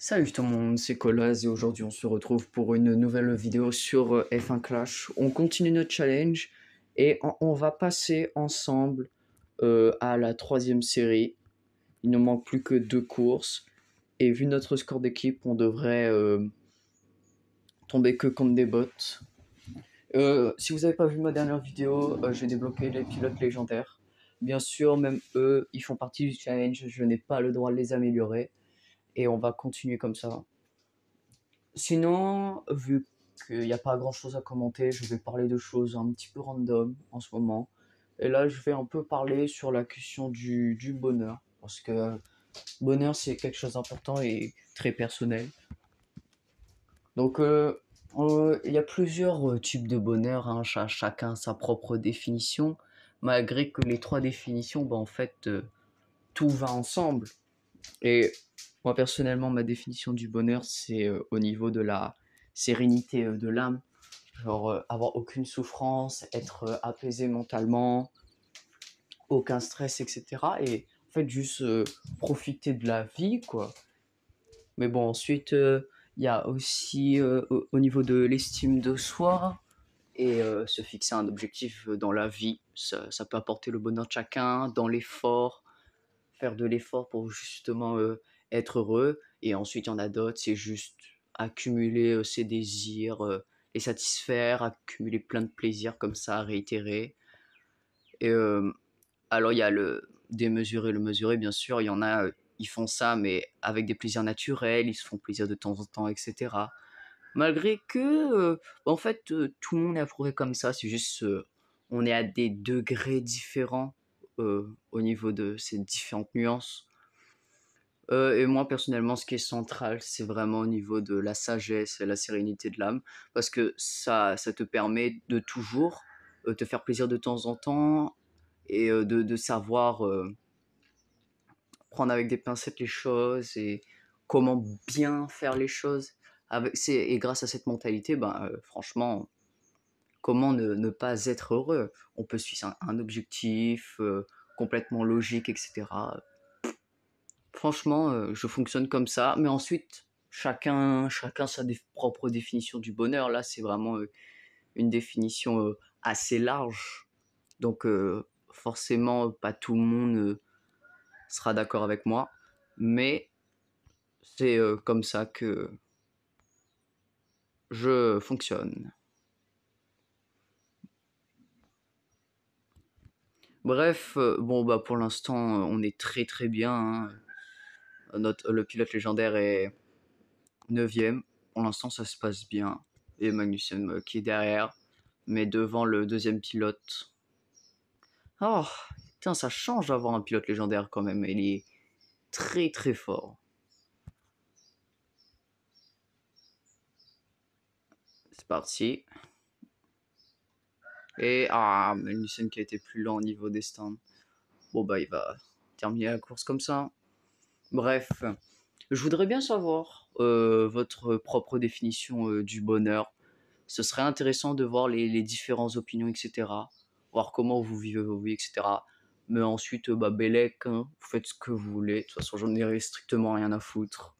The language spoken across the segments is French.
Salut tout le monde, c'est Colas et aujourd'hui on se retrouve pour une nouvelle vidéo sur F1 Clash. On continue notre challenge et on va passer ensemble à la troisième série. Il ne manque plus que 2 courses et vu notre score d'équipe, on devrait tomber que contre des bots. Si vous n'avez pas vu ma dernière vidéo, j'ai débloqué les pilotes légendaires. Bien sûr, même eux, ils font partie du challenge, je n'ai pas le droit de les améliorer et on va continuer comme ça. Sinon, vu qu'il n'y a pas grand chose à commenter, je vais parler de choses un petit peu random en ce moment. Et là, je vais un peu parler sur la question du bonheur. Parce que bonheur, c'est quelque chose d'important et très personnel. Donc, il y a plusieurs types de bonheur, hein, chacun sa propre définition. Malgré que les trois définitions, bah, en fait, tout va ensemble. Et moi, personnellement, ma définition du bonheur, c'est au niveau de la sérénité de l'âme. Genre, avoir aucune souffrance, être apaisé mentalement, aucun stress, etc. Et en fait, juste profiter de la vie, quoi. Mais bon, ensuite, il y a aussi au niveau de l'estime de soi et se fixer un objectif dans la vie. Ça peut apporter le bonheur de chacun, dans l'effort, faire de l'effort pour justement être heureux. Et ensuite, il y en a d'autres, c'est juste accumuler ses désirs, les satisfaire, accumuler plein de plaisirs comme ça, réitérer. Et alors, il y a le démesuré, le mesuré, bien sûr. Il y en a, ils font ça, mais avec des plaisirs naturels, ils se font plaisir de temps en temps, etc. Malgré que, en fait, tout le monde est approuvé comme ça, c'est juste, on est à des degrés différents au niveau de ces différentes nuances. Et moi, personnellement, ce qui est central, c'est vraiment au niveau de la sagesse et la sérénité de l'âme, parce que ça te permet de toujours te faire plaisir de temps en temps et de savoir prendre avec des pincettes les choses et comment bien faire les choses. Et grâce à cette mentalité, ben, franchement, comment ne pas être heureux? On peut suivre un objectif complètement logique, etc. Franchement, je fonctionne comme ça, mais ensuite, chacun sa propre définition du bonheur. Là, c'est vraiment une définition assez large. Donc, forcément, pas tout le monde sera d'accord avec moi, mais c'est comme ça que je fonctionne. Bref, bon, bah, pour l'instant, on est très très bien, hein. Le pilote légendaire est 9ème. Pour l'instant, ça se passe bien. Et Magnussen qui est derrière, mais devant le deuxième pilote. Oh, putain, ça change d'avoir un pilote légendaire quand même. Il est très très fort. C'est parti. Et Magnussen qui a été plus lent au niveau des stands. Bon, bah, il va terminer la course comme ça. Bref, je voudrais bien savoir votre propre définition du bonheur. Ce serait intéressant de voir les différentes opinions, etc. Voir comment vous vivez vos vies, etc. Mais ensuite, bah, Bellec, hein, vous faites ce que vous voulez. De toute façon, j'en ai strictement rien à foutre.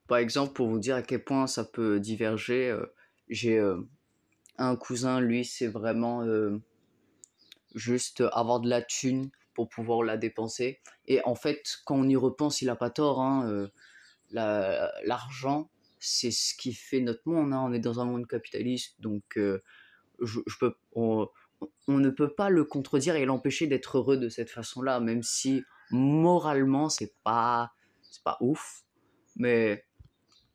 Par exemple, pour vous dire à quel point ça peut diverger, j'ai un cousin, lui, c'est vraiment juste avoir de la thune pour pouvoir la dépenser. Et en fait, quand on y repense, il a pas tort, hein, l'argent, c'est ce qui fait notre monde, hein. On est dans un monde capitaliste, donc on ne peut pas le contredire et l'empêcher d'être heureux de cette façon-là, même si moralement c'est pas ouf. Mais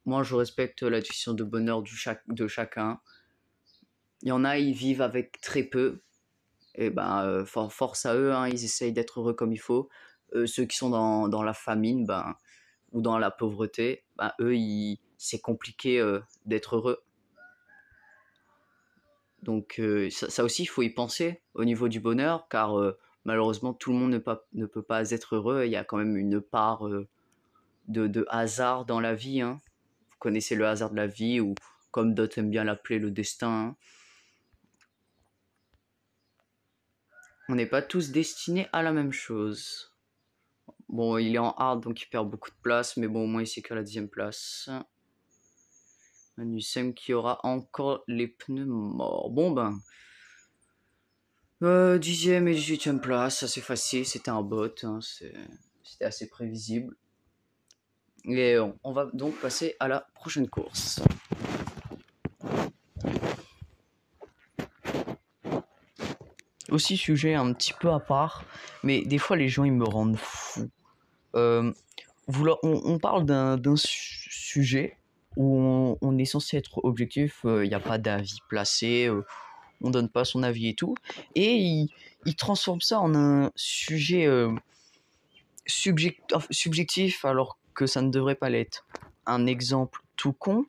moi, je respecte la définition de bonheur de chacun. Il y en a, ils vivent avec très peu. Et ben, force à eux, hein, ils essayent d'être heureux comme il faut. Ceux qui sont dans la famine, ben, ou dans la pauvreté, ben, eux, c'est compliqué d'être heureux. Donc ça aussi, il faut y penser au niveau du bonheur, car malheureusement, tout le monde ne peut pas être heureux. Il y a quand même une part de hasard dans la vie, hein. Vous connaissez le hasard de la vie, ou comme d'autres aiment bien l'appeler, le destin, hein. On n'est pas tous destinés à la même chose. Bon, il est en hard, donc il perd beaucoup de place, mais bon, au moins il sait que la 10e place. Manusem qui aura encore les pneus morts. Bon ben, 10e et 18e place, assez facile, c'était un bot, hein, c'était assez prévisible. Et on va donc passer à la prochaine course. Aussi sujet un petit peu à part, mais des fois les gens ils me rendent fou. On parle d'un sujet où on est censé être objectif, il n'y a pas d'avis placé, on donne pas son avis et tout, et il transforme ça en un sujet subjectif alors que ça ne devrait pas l'être. Un exemple tout con,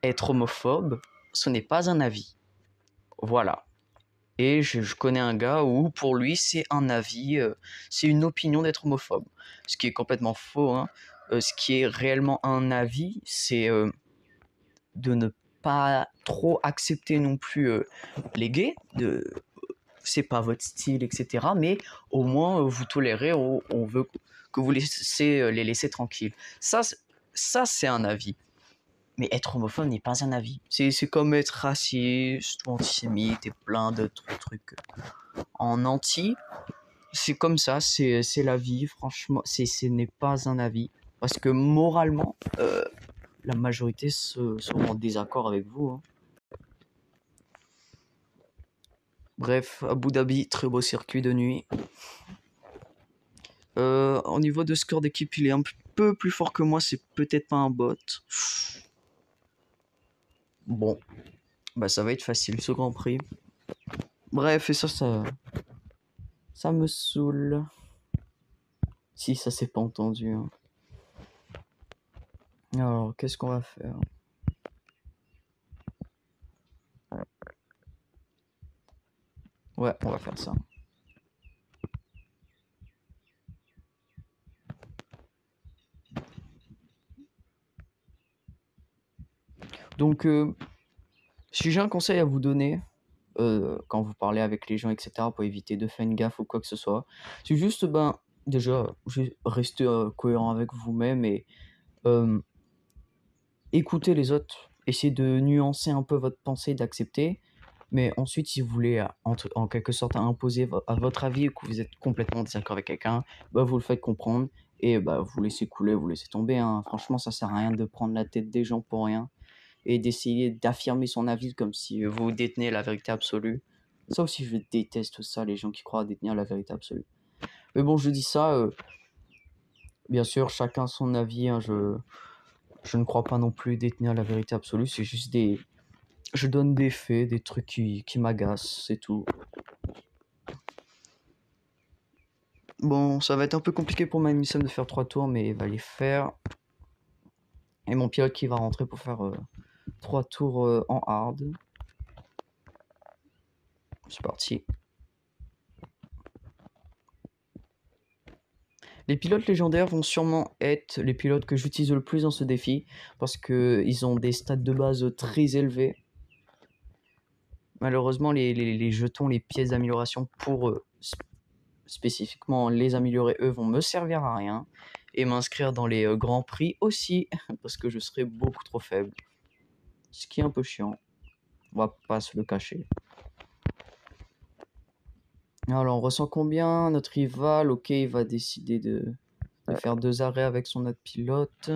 être homophobe, ce n'est pas un avis. Voilà. Et je connais un gars où pour lui c'est un avis, c'est une opinion d'être homophobe. Ce qui est complètement faux, hein. Ce qui est réellement un avis, c'est de ne pas trop accepter non plus les gays, c'est pas votre style, etc. Mais au moins vous tolérez, on veut que vous les laissez tranquilles. Ça c'est un avis. Mais être homophobe n'est pas un avis. C'est comme être raciste ou antisémite et plein d'autres trucs en anti. C'est comme ça, c'est la vie, franchement, ce n'est pas un avis. Parce que moralement, la majorité seront en désaccord avec vous, hein. Bref, Abu Dhabi, très beau circuit de nuit. Au niveau de score d'équipe, il est un peu plus fort que moi, c'est peut-être pas un bot. Bon, bah ça va être facile ce Grand Prix. Bref, et ça me saoule. Si ça s'est pas entendu, hein. Alors, qu'est-ce qu'on va faire? Ouais, on va faire ça. Donc, si j'ai un conseil à vous donner, quand vous parlez avec les gens, etc., pour éviter de faire une gaffe ou quoi que ce soit, c'est juste, déjà, rester cohérent avec vous-même et écouter les autres, essayer de nuancer un peu votre pensée, d'accepter. Mais ensuite, si vous voulez, en quelque sorte, imposer à votre avis et que vous êtes complètement en désaccord avec quelqu'un, vous le faites comprendre et vous laissez couler, vous laissez tomber, hein. Franchement, ça sert à rien de prendre la tête des gens pour rien et d'essayer d'affirmer son avis comme si vous détenez la vérité absolue. Ça aussi, je déteste ça, les gens qui croient détenir la vérité absolue. Mais bon, je dis ça, bien sûr, chacun son avis, hein, je ne crois pas non plus détenir la vérité absolue, c'est juste je donne des faits, des trucs qui m'agacent, c'est tout. Bon, ça va être un peu compliqué pour Magnussen de faire 3 tours, mais il va les faire. Et mon pilote qui va rentrer pour faire 3 tours en hard. C'est parti. Les pilotes légendaires vont sûrement être les pilotes que j'utilise le plus dans ce défi, parce qu'ils ont des stats de base très élevés. Malheureusement, les jetons, les pièces d'amélioration pour spécifiquement les améliorer, eux, vont me servir à rien. Et m'inscrire dans les grands prix aussi, parce que je serai beaucoup trop faible. Ce qui est un peu chiant. On va pas se le cacher. Alors, on ressent combien? Notre rival, ok, il va décider de faire 2 arrêts avec son autre pilote.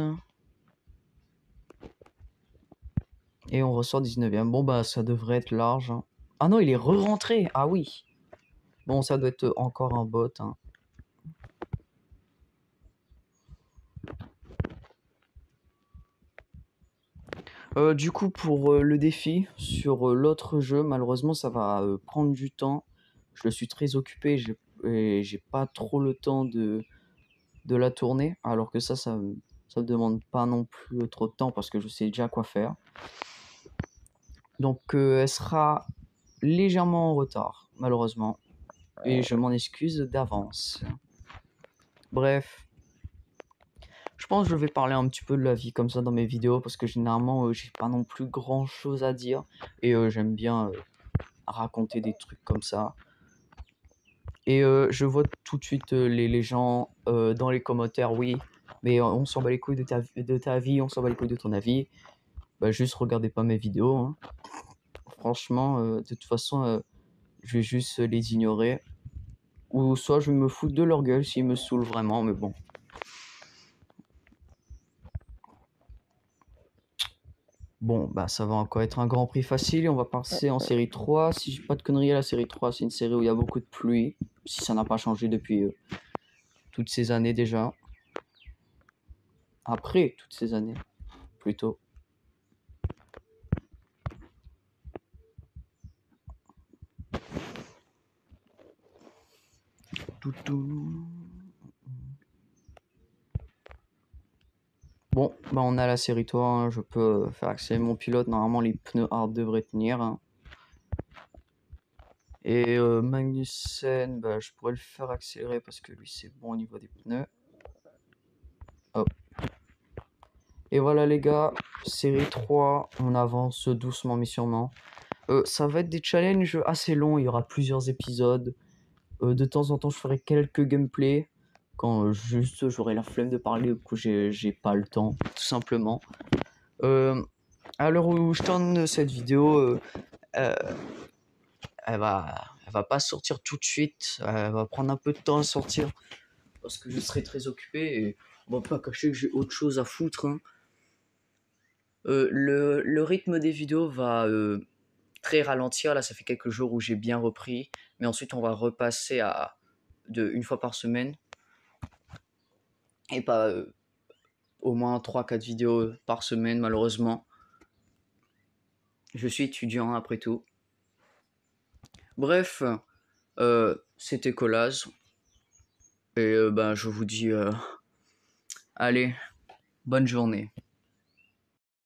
Et on ressort 19ème. Bon, ça devrait être large, hein. Ah non, il est re-rentré. Ah oui. Bon, ça doit être encore un bot, hein. Du coup, pour le défi, sur l'autre jeu, malheureusement, ça va prendre du temps. Je suis très occupé et j'ai pas trop le temps de la tourner. Alors que ça me demande pas non plus trop de temps parce que je sais déjà quoi faire. Donc, elle sera légèrement en retard, malheureusement. Et je m'en excuse d'avance. Bref. Je pense que je vais parler un petit peu de la vie comme ça dans mes vidéos parce que généralement j'ai pas non plus grand chose à dire et j'aime bien raconter des trucs comme ça. Et je vois tout de suite les gens dans les commentaires, oui, mais on s'en bat les couilles de ta vie, on s'en bat les couilles de ton avis. Bah, juste regardez pas mes vidéos, hein. Franchement, de toute façon, je vais juste les ignorer. Ou soit je vais me foutre de leur gueule s'ils me saoulent vraiment, mais bon. Bon, bah ça va encore être un grand prix facile et on va passer en série 3. Si j'ai pas de conneries, la série 3, c'est une série où il y a beaucoup de pluie. Si ça n'a pas changé depuis toutes ces années déjà. Après toutes ces années, plutôt. Bon, bah on a la série 3, hein. Je peux faire accélérer mon pilote. Normalement, les pneus hard devraient tenir, hein. Et Magnussen, bah, je pourrais le faire accélérer parce que lui, c'est bon au niveau des pneus. Hop. Et voilà les gars, série 3, on avance doucement mais sûrement. Ça va être des challenges assez longs, il y aura plusieurs épisodes. De temps en temps, je ferai quelques gameplays quand juste j'aurai la flemme de parler ou que j'ai pas le temps, tout simplement. À l'heure où je tourne cette vidéo, euh, elle va pas sortir tout de suite. Elle va prendre un peu de temps à sortir parce que je serai très occupé et on va pas cacher que j'ai autre chose à foutre, hein. Le rythme des vidéos va très ralentir. Là, ça fait quelques jours où j'ai bien repris. Mais ensuite, on va repasser à une fois par semaine. Et pas au moins 3-4 vidéos par semaine, malheureusement. Je suis étudiant après tout. Bref, c'était Colas. Et ben, je vous dis, allez, bonne journée.